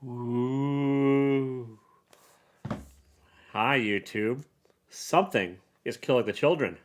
Ooh. Hi, YouTube. Something is killing the children.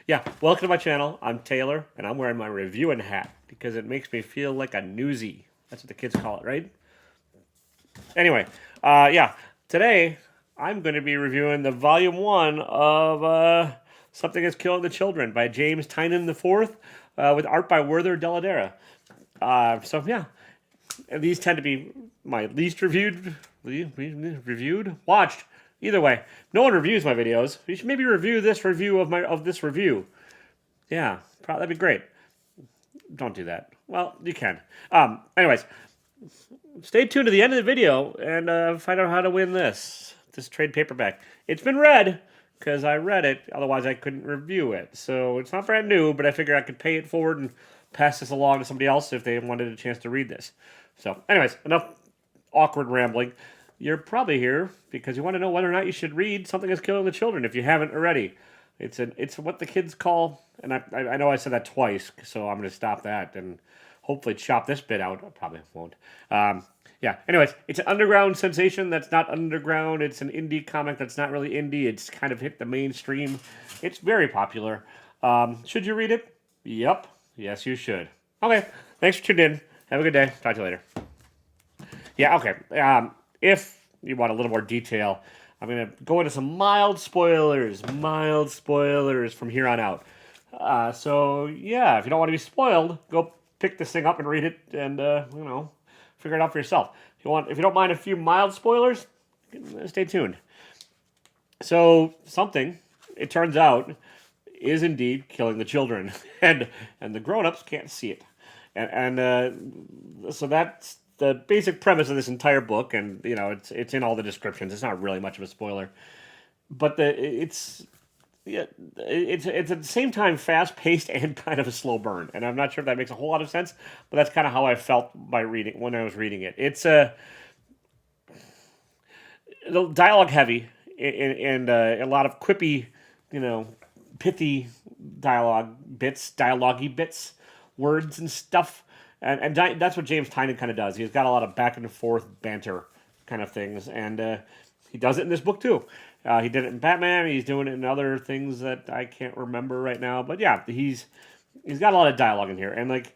Yeah, welcome to my channel. I'm Taylor, and I'm wearing my reviewing hat because it makes me feel like a newsie. That's what the kids call it, right? Anyway, yeah, today I'm going to be reviewing the volume one of Something is Killing the Children by James Tynion IV with art by Werther Dell'Edera. So, yeah, and these tend to be my least watched. Either way, no one reviews my videos. You should maybe review this review of this review. Yeah, that'd be great. Don't do that. Well, you can. Anyways, stay tuned to the end of the video and find out how to win this trade paperback. It's been read because I read it. Otherwise, I couldn't review it. So it's not brand new, but I figure I could pay it forward and pass this along to somebody else if they wanted a chance to read this. So, anyways, enough awkward rambling. You're probably here because you want to know whether or not you should read Something is Killing the Children if you haven't already. It's what the kids call, and I know I said that twice, so I'm going to stop that and hopefully chop this bit out. I probably won't. Yeah. Anyways, it's an underground sensation that's not underground. It's an indie comic that's not really indie. It's kind of hit the mainstream. It's very popular. Should you read it? Yep. Yes, you should. Okay. Thanks for tuning in. Have a good day. Talk to you later. Yeah. Okay. If you want a little more detail, I'm going to go into some mild spoilers from here on out. So, yeah, if you don't want to be spoiled, go pick this thing up and read it and, figure it out for yourself. If you don't mind a few mild spoilers, stay tuned. So, something, it turns out, is indeed killing the children, and the grown-ups can't see it. So that's the basic premise of this entire book, and it's in all the descriptions. It's not really much of a spoiler, but it's at the same time fast paced and kind of a slow burn. And I'm not sure if that makes a whole lot of sense, but that's kind of how I felt when I was reading it. It's dialogue heavy and a lot of quippy, pithy dialogue-y bits, words and stuff. And that's what James Tynion kind of does. He's got a lot of back and forth banter kind of things, and he does it in this book too. He did it in Batman. He's doing it in other things that I can't remember right now. But yeah, he's got a lot of dialogue in here, and like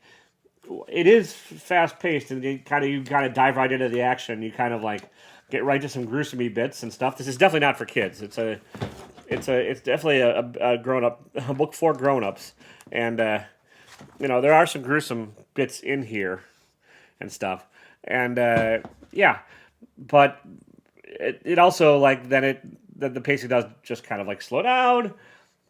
it is fast paced, and you kind of dive right into the action. You kind of like get right to some gruesome bits and stuff. This is definitely not for kids. It's definitely a grown up a book for grown ups, and there are some gruesome bits in here and stuff, and yeah, but it also like the pacing does just kind of like slow down.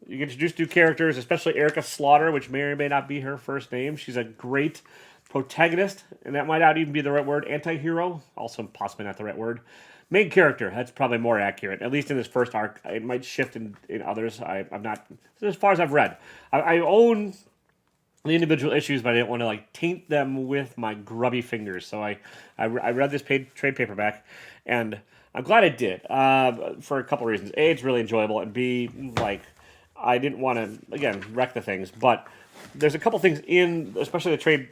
You get introduced to new characters, especially Erica Slaughter, which may or may not be her first name. She's a great protagonist, and that might not even be the right word. Anti-hero, also possibly not the right word. Main character, that's probably more accurate, at least in this first arc. It might shift in others. I'm not, as far as I've read. I own the individual issues, but I didn't want to like taint them with my grubby fingers. So I read this trade paperback, and I'm glad I did for a couple reasons. A, it's really enjoyable, and B, like I didn't want to again wreck the things, but there's a couple things in, especially the trade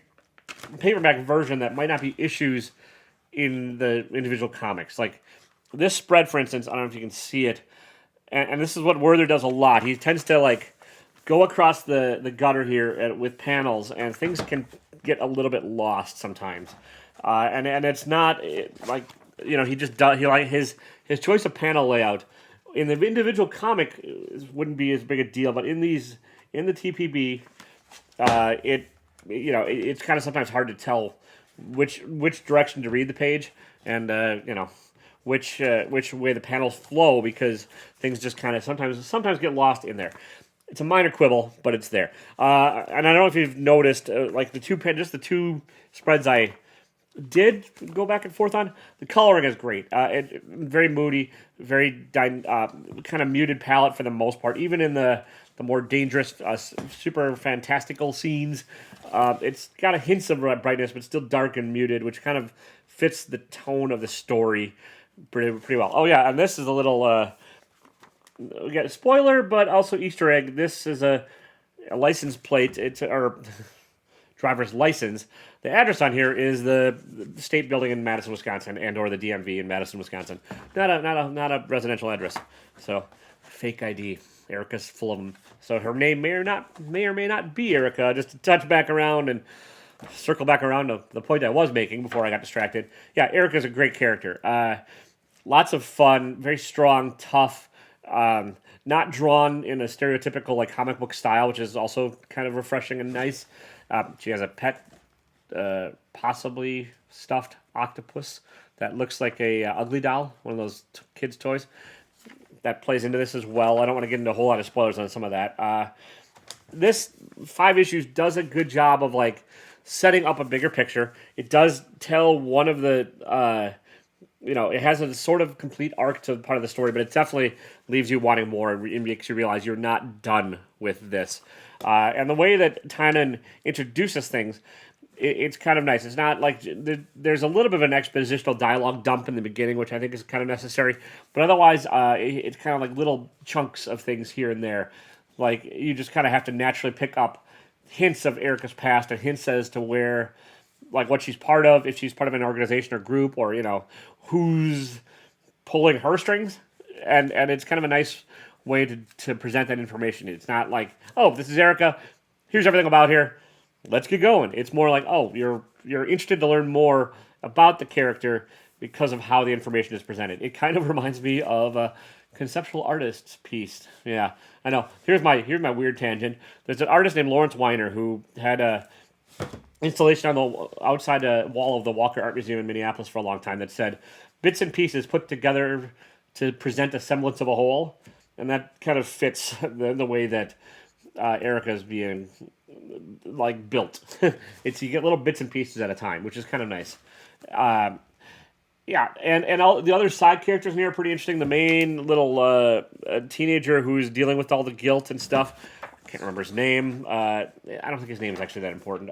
paperback version, that might not be issues in the individual comics. Like this spread, for instance, I don't know if you can see it, and this is what Werther does a lot. He tends to like go across the gutter here with panels, and things can get a little bit lost sometimes. And it's not like he just does. He like his choice of panel layout in the individual comic wouldn't be as big a deal, but in the TPB, it's kind of sometimes hard to tell which direction to read the page, and which way the panels flow, because things just kind of sometimes get lost in there. It's a minor quibble, but it's there. And I don't know if you've noticed, like the two spreads I did go back and forth on. The coloring is great. Very moody, very kind of muted palette for the most part. Even in the more dangerous, super fantastical scenes, it's got a hints of brightness, but still dark and muted, which kind of fits the tone of the story pretty well. Oh yeah, and this is a little. We got a spoiler, but also Easter egg. This is a license plate. It's or driver's license. The address on here is the state building in Madison, Wisconsin, and or the DMV in Madison, Wisconsin. Not a residential address. So fake ID. Erica's full of them. So her name may or may not be Erica. Just to touch back around and circle back around to the point I was making before I got distracted. Yeah, Erica's a great character. Lots of fun, very strong, tough, not drawn in a stereotypical like comic book style, which is also kind of refreshing and nice. She has a pet, possibly stuffed octopus that looks like a ugly doll, one of those kids' toys. That plays into this as well. I don't want to get into a whole lot of spoilers on some of that. This 5 issues does a good job of like setting up a bigger picture. It does tell one of the, it has a sort of complete arc to part of the story, but it definitely leaves you wanting more and makes you realize you're not done with this. And the way that Tynan introduces things, it's kind of nice. It's not like there's a little bit of an expositional dialogue dump in the beginning, which I think is kind of necessary. But otherwise, it's kind of like little chunks of things here and there. Like you just kind of have to naturally pick up hints of Erica's past and hints as to where, like what she's part of, if she's part of an organization or group, or who's pulling her strings. And it's kind of a nice way to present that information. It's not like, oh, this is Erica. Here's everything about her. Let's get going. It's more like, oh, you're interested to learn more about the character because of how the information is presented. It kind of reminds me of a conceptual artist's piece. Yeah, I know. Here's my weird tangent. There's an artist named Lawrence Weiner who had a installation on the outside wall of the Walker Art Museum in Minneapolis for a long time that said, "Bits and pieces put together to present a semblance of a whole," and that kind of fits the way that Erica is being like built. It's you get little bits and pieces at a time, which is kind of nice. Yeah, and all the other side characters in here are pretty interesting. The main little teenager who's dealing with all the guilt and stuff. I can't remember his name. I don't think his name is actually that important.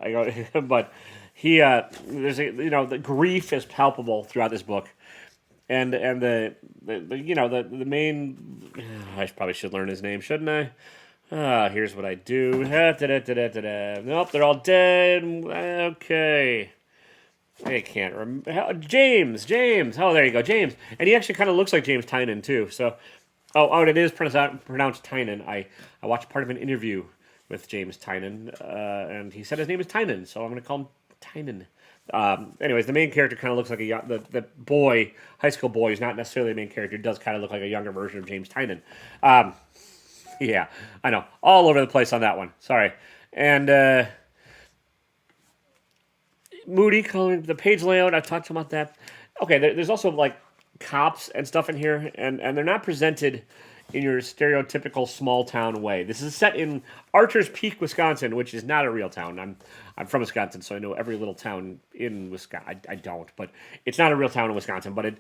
But he the grief is palpable throughout this book, and the main. I probably should learn his name, shouldn't I? Here's what I do. Nope, they're all dead. Okay. I can't remember. James. Oh, there you go, James. And he actually kind of looks like James Tynan, too. So, and it is pronounced Tynan. I watched part of an interview with James Tynan, and he said his name is Tynan, so I'm going to call him Tynan. Anyways, the main character kind of looks like the boy, high school boy, who's not necessarily the main character, does kind of look like a younger version of James Tynan. Yeah, I know. All over the place on that one. Sorry. And Moody coloring the page layout. I've talked about that. Okay, there's also like cops and stuff in here, and they're not presented in your stereotypical small town way. This is set in Archer's Peak, Wisconsin, which is not a real town. I'm from Wisconsin, so I know every little town in Wisconsin. I don't, but it's not a real town in Wisconsin, but it's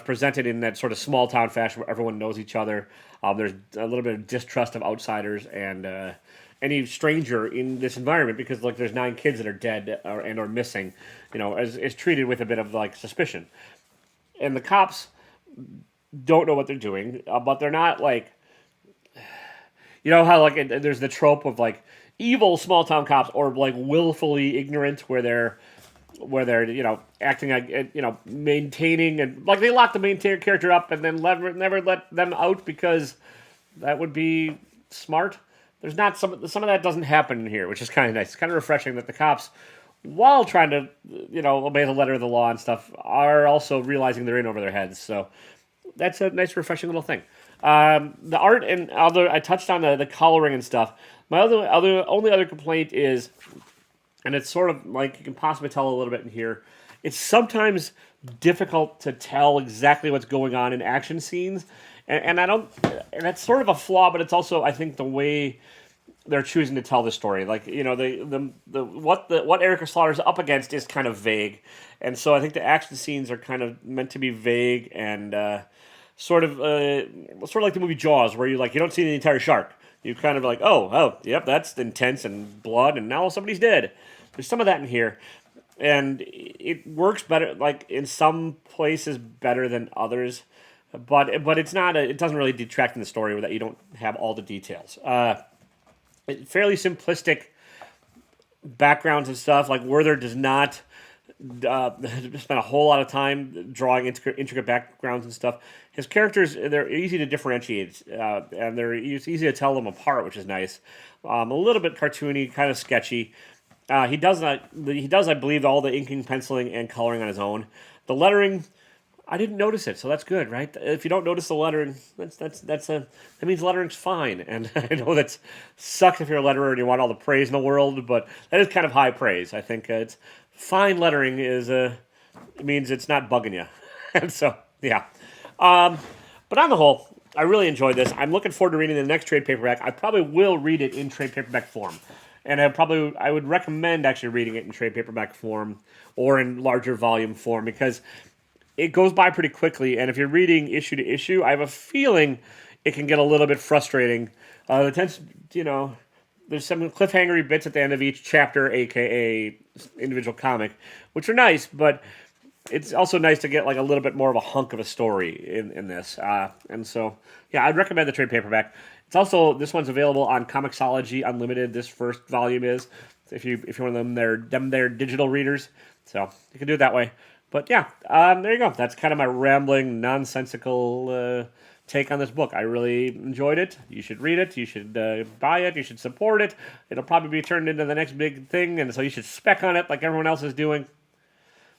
presented in that sort of small town fashion where everyone knows each other. There's a little bit of distrust of outsiders and any stranger in this environment because like there's 9 kids that are dead or missing, is treated with a bit of like suspicion. And the cops don't know what they're doing, but they're not like, how like there's the trope of like evil small town cops or like willfully ignorant where they're acting like maintaining and like they lock the main character up and then never let them out because that would be smart. There's not some of that doesn't happen in here, which is kind of nice. It's kind of refreshing that the cops, while trying to obey the letter of the law and stuff, are also realizing they're in over their heads. So that's a nice, refreshing little thing. The art and I touched on the coloring and stuff. My only other complaint is, and it's sort of like you can possibly tell a little bit in here, it's sometimes difficult to tell exactly what's going on in action scenes, and that's sort of a flaw, but it's also I think the way they're choosing to tell the story. Like what Erica Slaughter's up against is kind of vague, and so I think the action scenes are kind of meant to be vague and sort of like the movie Jaws, where you don't see the entire shark. You kind of like, oh, yep, that's intense and blood, and now somebody's dead. There's some of that in here, and it works better, like in some places better than others, but it's not. It doesn't really detract from the story that you don't have all the details. Fairly simplistic backgrounds and stuff. Like Werther does not spend a whole lot of time drawing intricate backgrounds and stuff. His characters, they're easy to differentiate, and it's easy to tell them apart, which is nice. A little bit cartoony, kind of sketchy. He does, I believe, all the inking, penciling, and coloring on his own. The lettering, I didn't notice it, so that's good, right? If you don't notice the lettering, that means lettering's fine. And I know that sucks if you're a letterer and you want all the praise in the world, but that is kind of high praise. I think it's fine lettering is it means it's not bugging you, and so yeah. But on the whole, I really enjoyed this. I'm looking forward to reading the next trade paperback. I probably will read it in trade paperback form. And I would recommend actually reading it in trade paperback form or in larger volume form because it goes by pretty quickly. And if you're reading issue to issue, I have a feeling it can get a little bit frustrating. It tends, there's some cliffhangery bits at the end of each chapter, aka individual comic, which are nice, but it's also nice to get like a little bit more of a hunk of a story in this. And so, yeah, I'd recommend the trade paperback. It's also, this one's available on Comixology Unlimited. This first volume is, if you're one of their digital readers. So you can do it that way. But yeah, there you go. That's kind of my rambling, nonsensical take on this book. I really enjoyed it. You should read it. You should buy it. You should support it. It'll probably be turned into the next big thing, and so you should spec on it like everyone else is doing.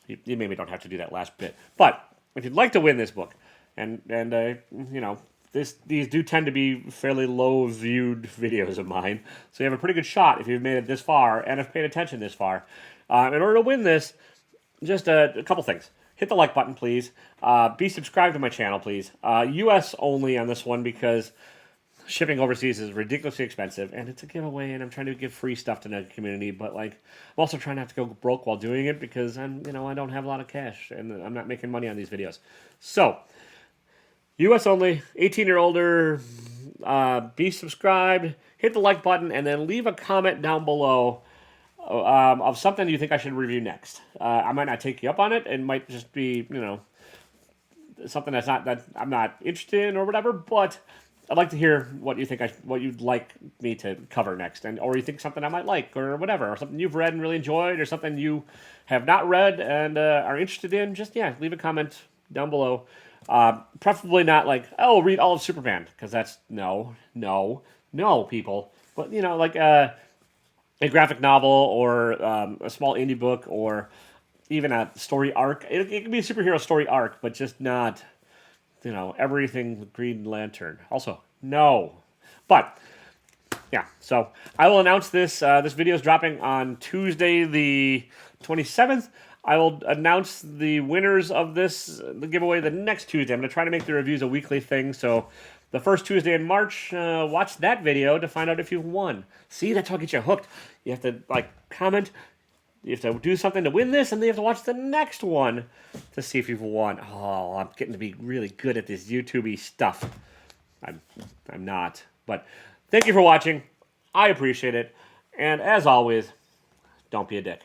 You maybe don't have to do that last bit. But if you'd like to win this book, and these do tend to be fairly low-viewed videos of mine, so you have a pretty good shot if you've made it this far and have paid attention this far. In order to win this, just a couple things. Hit the like button, please. Be subscribed to my channel, please. U.S. only on this one because shipping overseas is ridiculously expensive, and it's a giveaway, and I'm trying to give free stuff to the community, but like I'm also trying not to go broke while doing it because I don't have a lot of cash, and I'm not making money on these videos. So, U.S. only, 18 or older, be subscribed, hit the like button, and then leave a comment down below of something you think I should review next. I might not take you up on it. It might just be, something that I'm not interested in or whatever, but I'd like to hear what you think what you'd like me to cover next, or you think something I might like, or whatever, or something you've read and really enjoyed, or something you have not read and are interested in. Just leave a comment down below. Preferably not like, read all of Superman, because that's no, people. But like a graphic novel or a small indie book or even a story arc. It can be a superhero story arc, but just not. Everything with Green Lantern. Also, no. But, yeah, so I will announce this. This video is dropping on Tuesday the 27th. I will announce the winners of the giveaway the next Tuesday. I'm going to try to make the reviews a weekly thing, so the first Tuesday in March, watch that video to find out if you've won. See, that's how I get you hooked. You have to, comment. You have to do something to win this, and then you have to watch the next one to see if you've won. Oh, I'm getting to be really good at this YouTube-y stuff. I'm not. But thank you for watching. I appreciate it. And as always, don't be a dick.